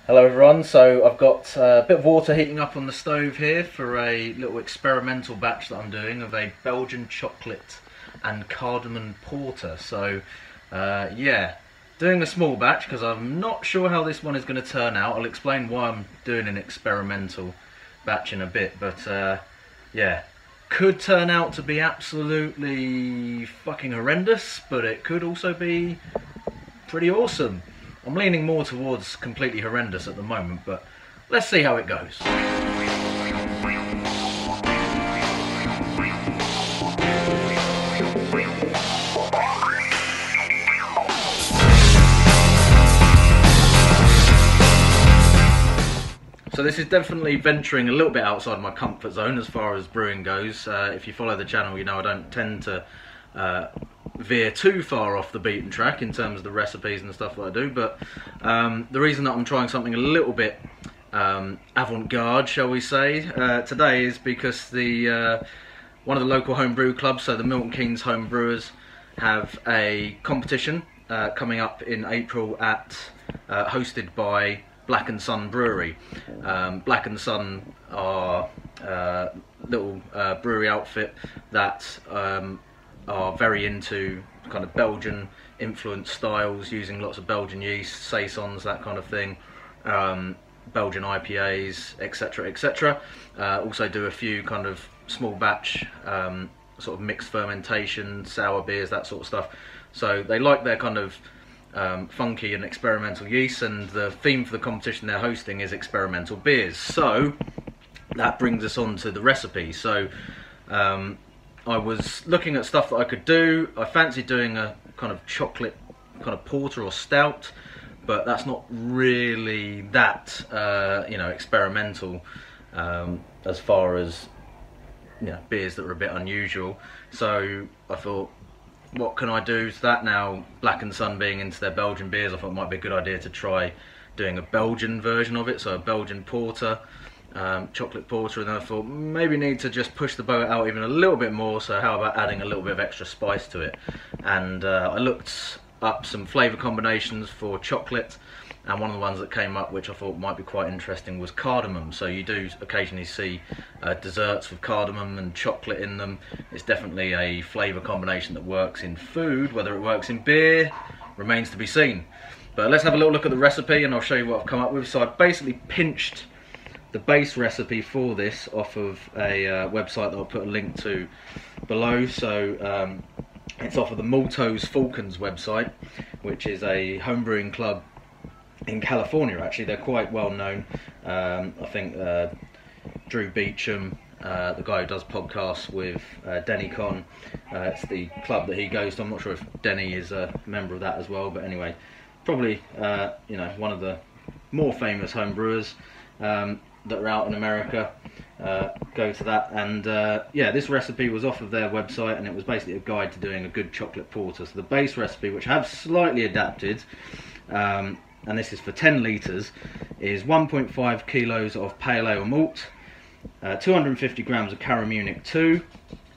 Hello everyone, so I've got a bit of water heating up on the stove here for a little experimental batch that I'm doing of a Belgian chocolate and cardamom porter. So yeah, doing a small batch because I'm not sure how this one is going to turn out. I'll explain why I'm doing an experimental batch in a bit, but yeah, could turn out to be absolutely fucking horrendous, but it could also be pretty awesome. I'm leaning more towards completely horrendous at the moment, but let's see how it goes. So this is definitely venturing a little bit outside my comfort zone as far as brewing goes. If you follow the channel, you know I don't tend to veer too far off the beaten track in terms of the recipes and stuff that I do, but the reason that I'm trying something a little bit avant-garde, shall we say, today is because the one of the local home brew clubs, so the Milton Keynes home brewers, have a competition coming up in April at hosted by Black & Son Brewery. Black & Son are a little brewery outfit that are very into kind of Belgian influenced styles, using lots of Belgian yeast, saisons, that kind of thing, Belgian IPAs, etc, etc. Also do a few kind of small batch sort of mixed fermentation, sour beers, that sort of stuff. So they like their kind of funky and experimental yeast, and the theme for the competition they're hosting is experimental beers. So that brings us on to the recipe. So I was looking at stuff that I could do. I fancied doing a kind of chocolate kind of porter or stout, but that's not really that you know, experimental as far as, you know, beers that are a bit unusual. So I thought, what can I do to that now? Black & Son being into their Belgian beers, I thought it might be a good idea to try doing a Belgian version of it, so a Belgian porter, chocolate porter, and then I thought maybe need to just push the boat out even a little bit more, so how about adding a little bit of extra spice to it. And I looked up some flavour combinations for chocolate, and one of the ones that came up which I thought might be quite interesting was cardamom. So you do occasionally see desserts with cardamom and chocolate in them. It's definitely a flavour combination that works in food. Whether it works in beer remains to be seen. But let's have a little look at the recipe and I'll show you what I've come up with. So I've basically pinched the base recipe for this off of a website that I'll put a link to below. So it's off of the Maltose Falcons website, which is a homebrewing club in California. Actually, they're quite well known. I think Drew Beecham, the guy who does podcasts with Denny Con, it's the club that he goes to. I'm not sure if Denny is a member of that as well, but anyway, probably you know, one of the more famous home brewers that are out in America. Go to that. And yeah, this recipe was off of their website, and it was basically a guide to doing a good chocolate porter. So the base recipe, which I have slightly adapted, and this is for 10 litres, is 1.5 kilos of pale ale malt, 250 grams of Cara Munich 2,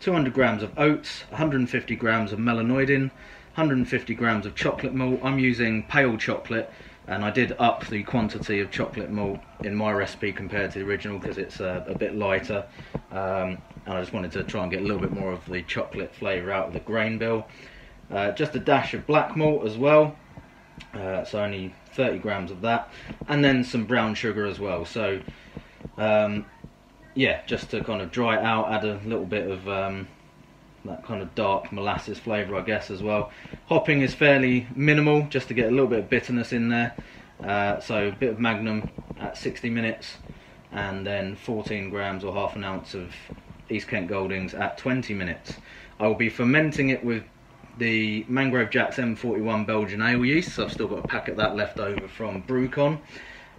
200 grams of oats, 150 grams of melanoidin, 150 grams of chocolate malt. I'm using pale chocolate, and I did up the quantity of chocolate malt in my recipe compared to the original because it's a bit lighter, and I just wanted to try and get a little bit more of the chocolate flavour out of the grain bill. Just a dash of black malt as well, so only 30 grams of that, and then some brown sugar as well. So yeah, just to kind of dry it out, add a little bit of that kind of dark molasses flavour, I guess, as well. Hopping is fairly minimal, just to get a little bit of bitterness in there. So a bit of Magnum at 60 minutes, and then 14 grams or half an ounce of East Kent Goldings at 20 minutes. I will be fermenting it with the Mangrove Jack's M41 Belgian ale yeast, so I've still got a packet of that left over from BrewCon.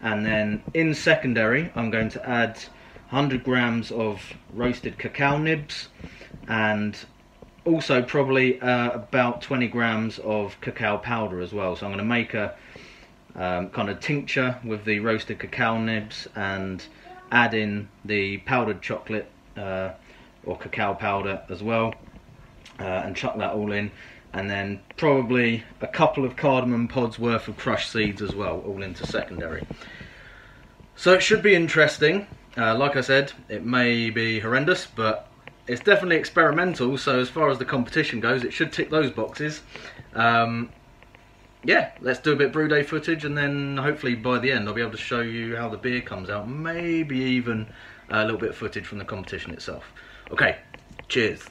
And then in secondary, I'm going to add 100 grams of roasted cacao nibs, and also probably about 20 grams of cacao powder as well. So I'm going to make a kind of tincture with the roasted cacao nibs and add in the powdered chocolate or cacao powder as well, and chuck that all in, and then probably a couple of cardamom pods worth of crushed seeds as well, all into secondary. So it should be interesting. Like I said, it may be horrendous, but it's definitely experimental, so as far as the competition goes, it should tick those boxes. Yeah, let's do a bit of brew day footage, and then hopefully by the end I'll be able to show you how the beer comes out, maybe even a little bit of footage from the competition itself. Okay, cheers.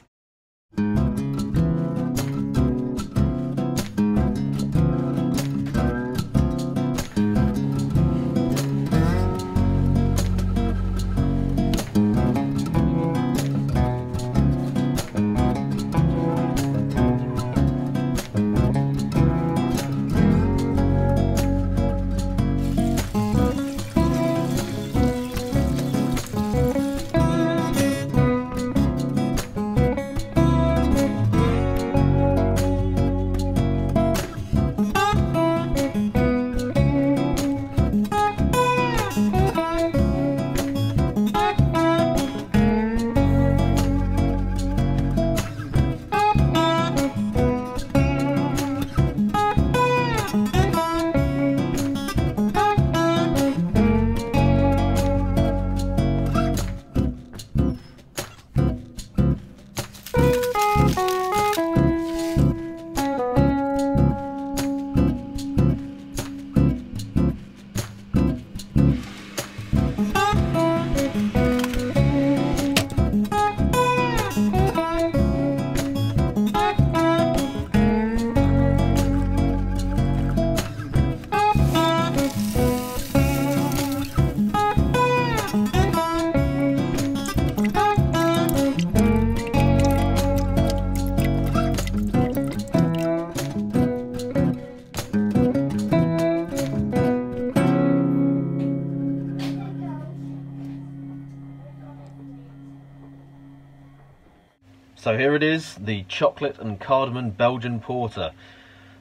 So here it is, the chocolate and cardamom Belgian Porter.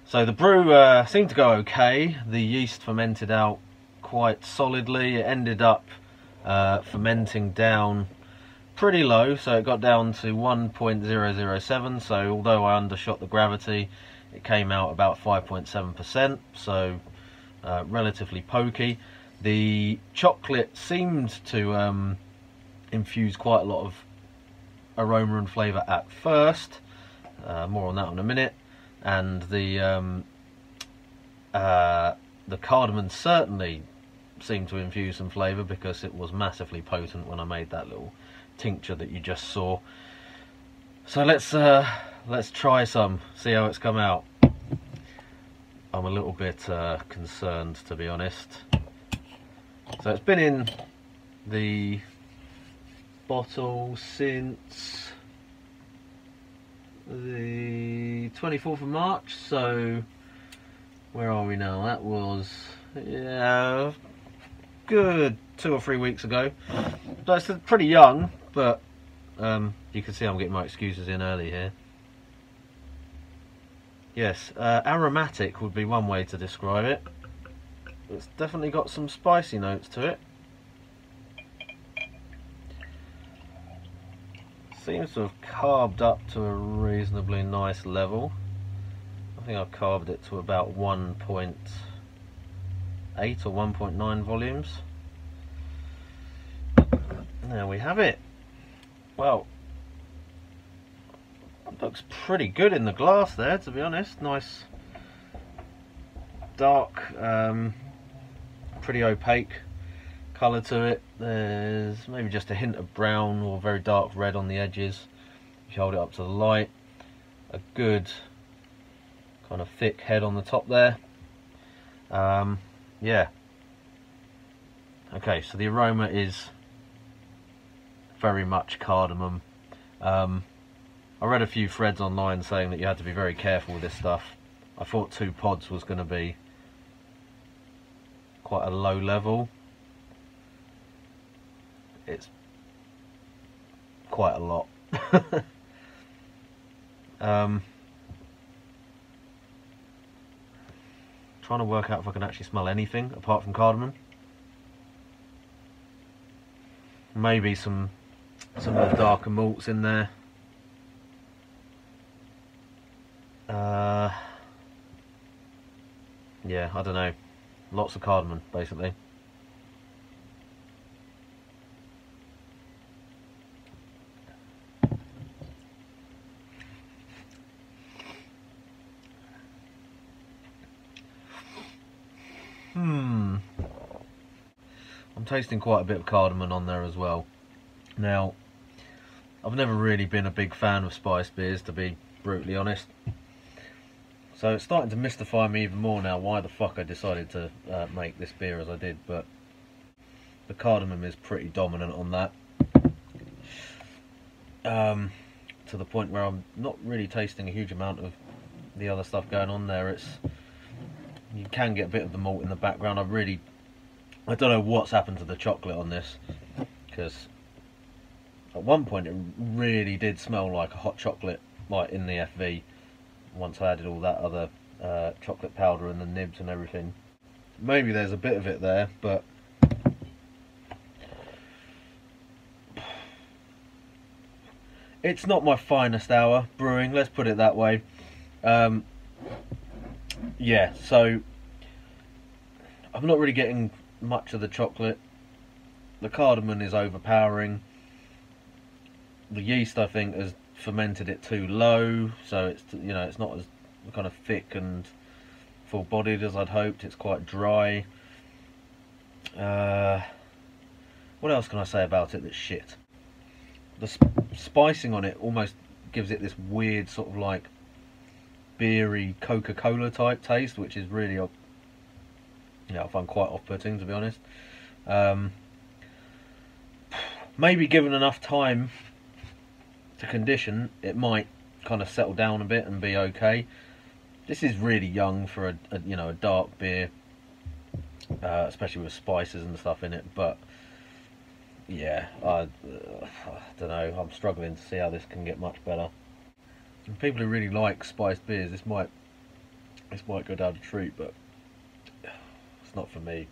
So the brew seemed to go okay. The yeast fermented out quite solidly. It ended up fermenting down pretty low, so it got down to 1.007. So although I undershot the gravity, it came out about 5.7%, so relatively pokey. The chocolate seemed to infuse quite a lot of aroma and flavour at first, more on that in a minute, and the cardamom certainly seemed to infuse some flavour because it was massively potent when I made that little tincture that you just saw. So let's try some, see how it's come out. I'm a little bit concerned, to be honest. So it's been in the bottle since the 24th of March, so where are we now? That was, yeah, good 2 or 3 weeks ago. So it's pretty young, but you can see I'm getting my excuses in early here. Yes, aromatic would be one way to describe it. It's definitely got some spicy notes to it. Seems to have carved up to a reasonably nice level. I think I've carved it to about 1.8 or 1.9 volumes. There we have it. Well, it looks pretty good in the glass there, to be honest. Nice dark, pretty opaque colour to it. There's maybe just a hint of brown or very dark red on the edges. If you hold it up to the light, a good kind of thick head on the top there. Yeah. Okay, so the aroma is very much cardamom. I read a few threads online saying that you had to be very careful with this stuff. I thought 2 pods was going to be quite a low level. It's quite a lot. Trying to work out if I can actually smell anything apart from cardamom. Maybe some of the darker malts in there. Yeah, I don't know. Lots of cardamom, basically. I'm tasting quite a bit of cardamom on there as well. Now, I've never really been a big fan of spiced beers, to be brutally honest. So it's starting to mystify me even more now why the fuck I decided to make this beer as I did, but the cardamom is pretty dominant on that. To the point where I'm not really tasting a huge amount of the other stuff going on there. You can get a bit of the malt in the background. I don't know what's happened to the chocolate on this, because at one point it really did smell like a hot chocolate, like in the FV, once I added all that other chocolate powder and the nibs and everything. Maybe there's a bit of it there, but it's not my finest hour brewing, let's put it that way. Yeah, so I'm not really getting much of the chocolate. The cardamom is overpowering. The yeast, I think, has fermented it too low, so it's, you know, it's not as kind of thick and full-bodied as I'd hoped. It's quite dry. What else can I say about it that's shit? The spicing on it almost gives it this weird sort of like beery Coca-Cola type taste, which is really, you know, I find quite off-putting, to be honest. Maybe given enough time to condition, it might kind of settle down a bit and be okay. This is really young for a you know, a dark beer, especially with spices and stuff in it. But yeah, I don't know. I'm struggling to see how this can get much better. And people who really like spiced beers, this might go down a treat, but it's not for me.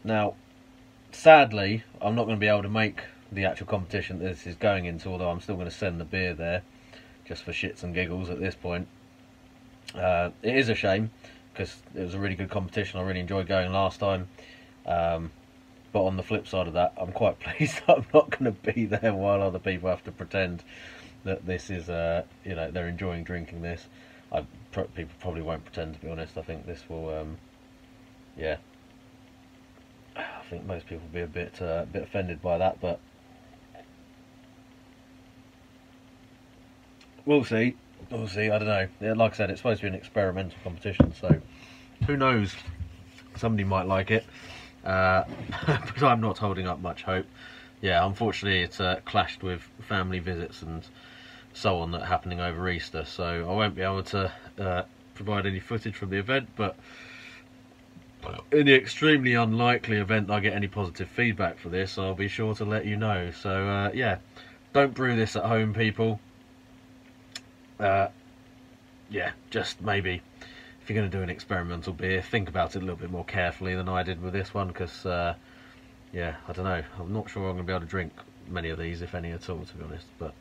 Now, sadly, I'm not going to be able to make the actual competition that this is going into, although I'm still going to send the beer there just for shits and giggles at this point. It is a shame, because it was a really good competition. I really enjoyed going last time. But on the flip side of that, I'm quite pleased that I'm not going to be there while other people have to pretend that this is, you know, they're enjoying drinking this. People probably won't pretend, to be honest. I think this will, yeah. I think most people will be a bit offended by that, but we'll see. We'll see. I don't know. Yeah, like I said, it's supposed to be an experimental competition, so who knows? Somebody might like it. But I'm not holding up much hope. Yeah, unfortunately it's clashed with family visits and so on that are happening over Easter, so I won't be able to provide any footage from the event, but in the extremely unlikely event I get any positive feedback for this, I'll be sure to let you know. So yeah, don't brew this at home, people. Yeah, just maybe if you're going to do an experimental beer, think about it a little bit more carefully than I did with this one, because yeah, I don't know, I'm not sure I'm going to be able to drink many of these, if any at all, to be honest. But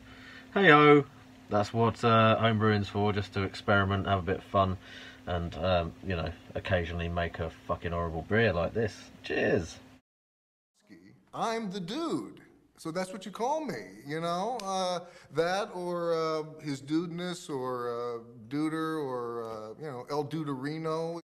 hey ho, that's what homebrewing's for, just to experiment, have a bit of fun, and you know, occasionally make a fucking horrible beer like this. Cheers. I'm the dude. So that's what you call me, you know? That or his dudeness or Duder or, you know, El Duderino.